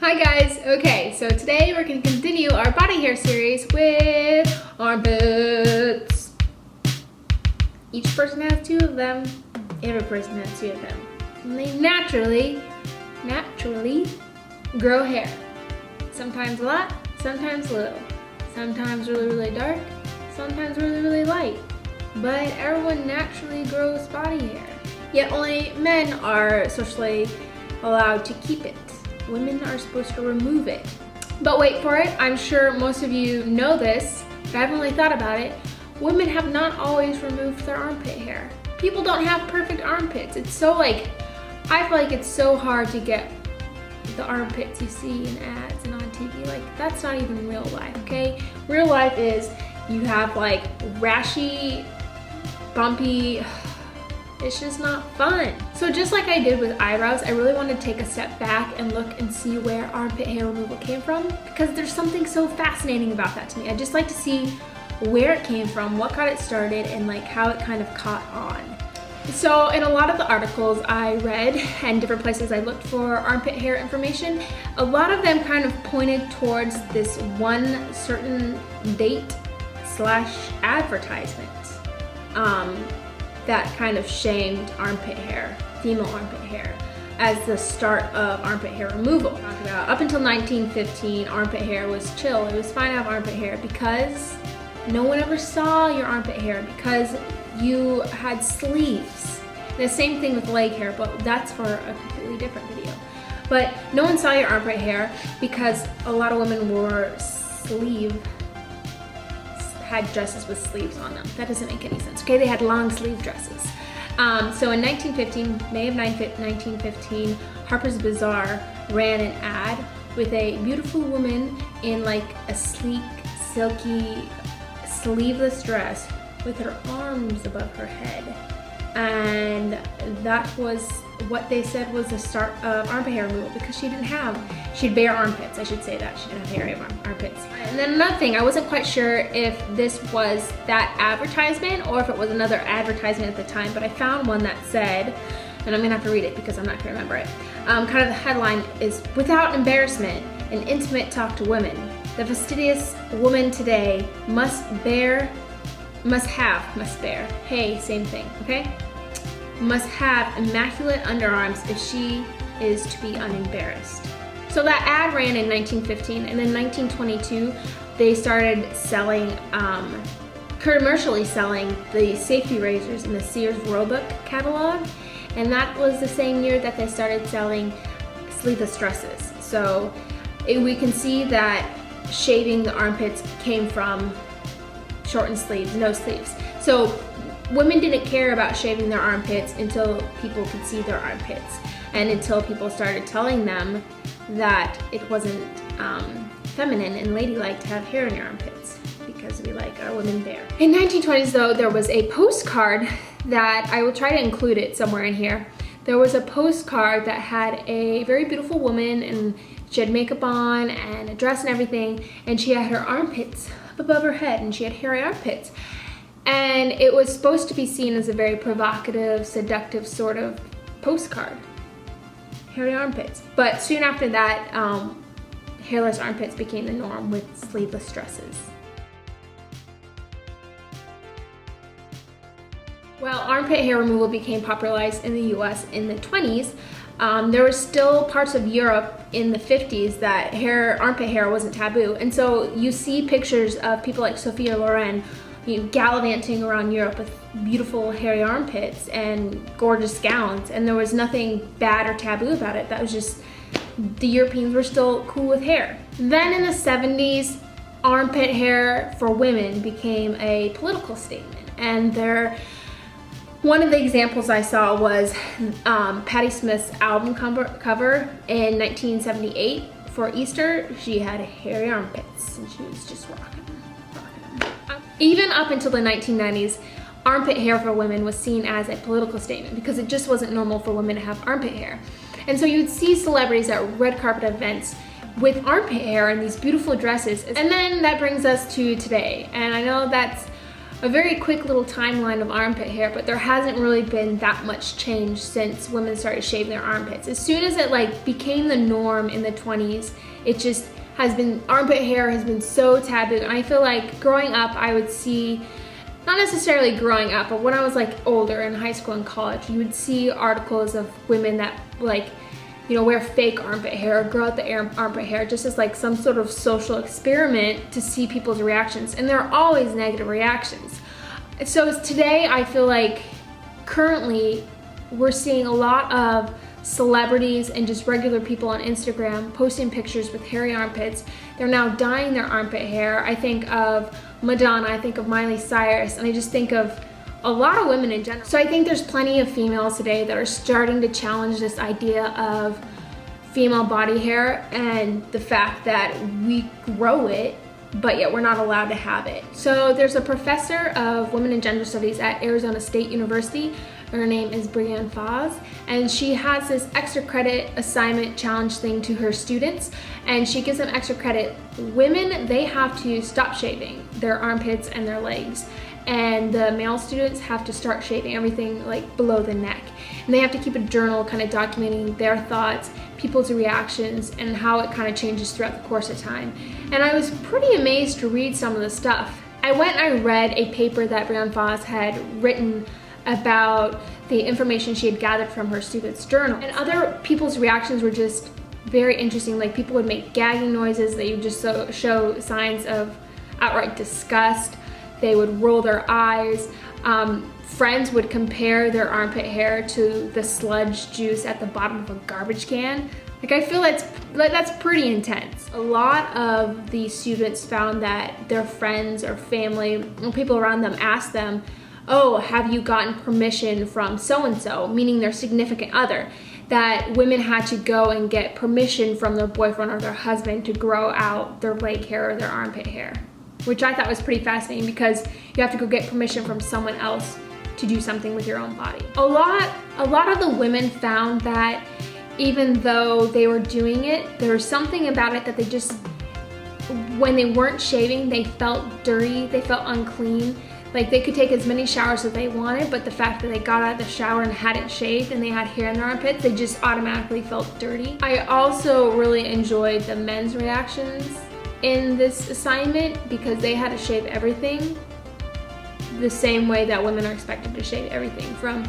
Hi guys, okay, so today we're going to continue our body hair series with armpits. Each person has two of them. Every person has two of them. And they naturally grow hair. Sometimes a lot, sometimes little. Sometimes really dark, sometimes really light. But everyone naturally grows body hair. Yet only men are socially allowed to keep it. Women are supposed to remove it. But wait for it, I'm sure most of you know this, but I haven't really thought about it. Women have not always removed their armpit hair. People don't have perfect armpits. It's so I feel like it's so hard to get the armpits you see in ads and on TV. That's not even real life, okay? Real life is you have rashy, bumpy, it's just not fun. So just like I did with eyebrows, I really want to take a step back and look and see where armpit hair removal came from, because there's something so fascinating about that to me. I just like to see where it came from, what got it started, and how it kind of caught on. So in a lot of the articles I read and different places I looked for armpit hair information, a lot of them kind of pointed towards this one certain date / advertisement that kind of shamed armpit hair, female armpit hair, as the start of armpit hair removal. Up until 1915, armpit hair was chill. It was fine to have armpit hair because no one ever saw your armpit hair because you had sleeves. The same thing with leg hair, but that's for a completely different video. But no one saw your armpit hair because a lot of women wore had dresses with sleeves on them. That doesn't make any sense, okay? They had long sleeve dresses. So in 1915, May of 1915, Harper's Bazaar ran an ad with a beautiful woman in a sleek, silky, sleeveless dress with her arms above her head. And that was what they said was the start of armpit hair removal, because she had bare armpits, I should say that. She didn't have hairy armpits. And then another thing, I wasn't quite sure if this was that advertisement or if it was another advertisement at the time, but I found one that said, and I'm gonna have to read it because I'm not gonna remember it. Kind of the headline is, "Without embarrassment, an intimate talk to women. The fastidious woman today must bear, hey, same thing, okay? Must have immaculate underarms if she is to be unembarrassed." So that ad ran in 1915, and in 1922, they started selling, commercially selling the safety razors in the Sears Roebuck catalog, and that was the same year that they started selling sleeveless dresses. So we can see that shaving the armpits came from shortened sleeves, no sleeves. So women didn't care about shaving their armpits until people could see their armpits, and until people started telling them that it wasn't feminine and ladylike to have hair in your armpits, because we like our women bare. In 1920s though, there was a postcard that, I will try to include it somewhere in here. There was a postcard that had a very beautiful woman, and she had makeup on and a dress and everything, and she had her armpits up above her head, and she had hairy armpits. And it was supposed to be seen as a very provocative, seductive sort of postcard. Hairy armpits. But soon after that, hairless armpits became the norm with sleeveless dresses. Well, armpit hair removal became popularized in the US in the 20s. There were still parts of Europe in the 50s that armpit hair wasn't taboo. And so you see pictures of people like Sophia Loren gallivanting around Europe with beautiful hairy armpits and gorgeous gowns, and there was nothing bad or taboo about it. That was just, the Europeans were still cool with hair. Then in the 70s, armpit hair for women became a political statement, and one of the examples I saw was Patti Smith's album cover in 1978 for Easter. She had hairy armpits, and she was just rocking them. Even up until the 1990s, armpit hair for women was seen as a political statement because it just wasn't normal for women to have armpit hair. And so you'd see celebrities at red carpet events with armpit hair and these beautiful dresses. And then that brings us to today. And I know that's a very quick little timeline of armpit hair, but there hasn't really been that much change since women started shaving their armpits. As soon as it like became the norm in the 20s, it just has been, armpit hair has been so taboo. And I feel like growing up, I would see, not necessarily growing up, but when I was like older in high school and college, you would see articles of women that like, you know, wear fake armpit hair or grow out the armpit hair just as like some sort of social experiment to see people's reactions. And there are always negative reactions. So today I feel like currently we're seeing a lot of celebrities and just regular people on Instagram posting pictures with hairy armpits. They're now dyeing their armpit hair. I think of Madonna, I think of Miley Cyrus, and I just think of a lot of women in general. So I think there's plenty of females today that are starting to challenge this idea of female body hair and the fact that we grow it, but yet we're not allowed to have it. So there's a professor of women and gender studies at Arizona State University. Her name is Brianne Foz, and she has this extra credit assignment challenge thing to her students, and she gives them extra credit. Women, they have to stop shaving their armpits and their legs, and the male students have to start shaving everything like below the neck. And they have to keep a journal kind of documenting their thoughts, people's reactions, and how it kind of changes throughout the course of time. And I was pretty amazed to read some of the stuff. I went and I read a paper that Brianne Foz had written about the information she had gathered from her students' journal. And other people's reactions were just very interesting. Like people would make gagging noises, they would just show signs of outright disgust. They would roll their eyes. Friends would compare their armpit hair to the sludge juice at the bottom of a garbage can. Like I feel that's pretty intense. A lot of the students found that their friends or family or people around them asked them, oh, have you gotten permission from so-and-so, meaning their significant other, that women had to go and get permission from their boyfriend or their husband to grow out their leg hair or their armpit hair, which I thought was pretty fascinating because you have to go get permission from someone else to do something with your own body. A lot of the women found that even though they were doing it, there was something about it that they just, when they weren't shaving, they felt dirty, they felt unclean. Like they could take as many showers as they wanted, but the fact that they got out of the shower and hadn't shaved and they had hair in their armpits, they just automatically felt dirty. I also really enjoyed the men's reactions in this assignment because they had to shave everything the same way that women are expected to shave everything from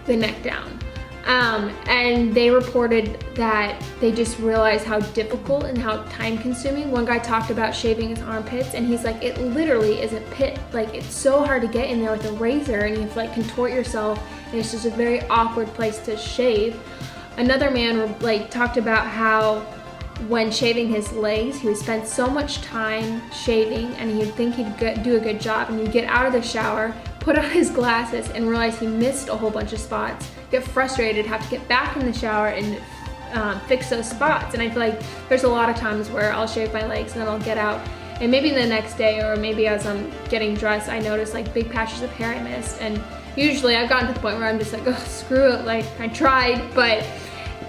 the neck down. And they reported that they just realized how difficult and how time consuming. One guy talked about shaving his armpits and he's like, it literally is a pit. Like it's so hard to get in there with a razor and you have to like contort yourself and it's just a very awkward place to shave. Another man like talked about how when shaving his legs, he would spend so much time shaving and he'd think he'd do a good job and he'd get out of the shower, put on his glasses and realize he missed a whole bunch of spots, get frustrated, have to get back in the shower and fix those spots. And I feel like there's a lot of times where I'll shave my legs and then I'll get out and maybe the next day or maybe as I'm getting dressed, I notice like big patches of hair I missed. And usually I've gotten to the point where I'm just like, oh, screw it, like I tried, but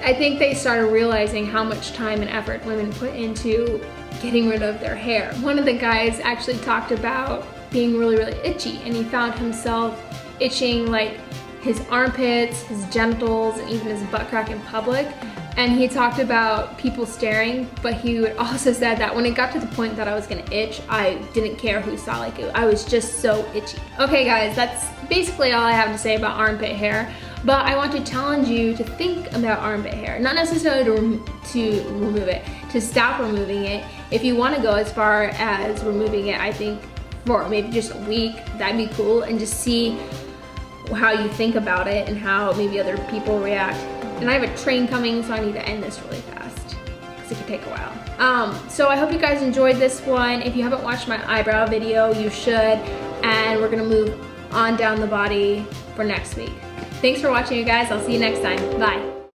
I think they started realizing how much time and effort women put into getting rid of their hair. One of the guys actually talked about being really, really itchy, and he found himself itching like his armpits, his genitals, and even his butt crack in public. And he talked about people staring, but he would also said that when it got to the point that I was gonna itch, I didn't care who saw, like I was just so itchy. Okay guys, that's basically all I have to say about armpit hair, but I want to challenge you to think about armpit hair. Not necessarily to remove it, to stop removing it. If you wanna go as far as removing it, I think for maybe just a week, that'd be cool, and just see how you think about it and how maybe other people react. And I have a train coming, so I need to end this really fast because it could take a while. So I hope you guys enjoyed this one. If you haven't watched my eyebrow video, you should. And we're gonna move on down the body for next week. Thanks for watching, you guys. I'll see you next time. Bye.